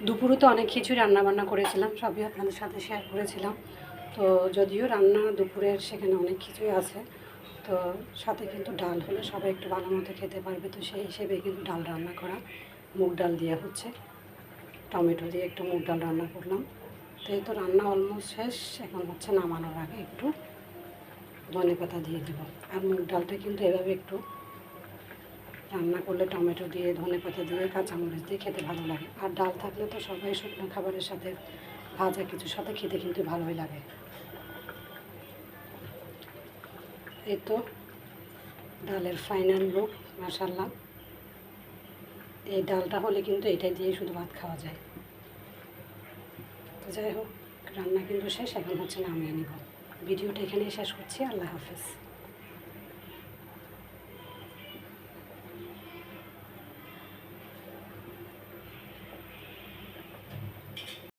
দুপুরে তো অনেক কিছুই রান্নাবান্না করেছিলাম, সবই আপনাদের সাথে শেয়ার করেছিলাম। তো যদিও রান্না দুপুরের সেখানে অনেক কিছুই আছে, তো সাথে কিন্তু ডাল হলে সবাই একটু ভালো মতো খেতে পারবে, তো সেই হিসেবে কিন্তু ডাল রান্না করা। মুগ ডাল দেওয়া হচ্ছে, টমেটো দিয়ে একটু মুগ ডাল রান্না করলাম। তো এই তো রান্না অলমোস্ট শেষ, এখন হচ্ছে নামানোর আগে একটু ধনেপাতা দিয়ে দেবো। আর মুগ ডালটা কিন্তু এভাবে একটু রান্না করলে টমেটো দিয়ে, ধনেপাতা দিয়ে, কাঁচামরিচ দিয়ে খেতে ভালো লাগে। আর ডাল থাকলে তো সবাই শুকনো খাবারের সাথে, ভাজা কিছুর সাথে খেতে কিন্তু ভালোই লাগে। এই তো ডালের ফাইনাল লুক, মাশাআল্লাহ। এই ডালটা হলে কিন্তু এটাই দিয়ে শুধু ভাত খাওয়া যায়। তো যাই হোক, রান্না কিন্তু শেষ, এখন হচ্ছে নামিয়ে নিব। ভিডিওটা এখানেই শেষ করছি। আল্লাহ হাফেজ।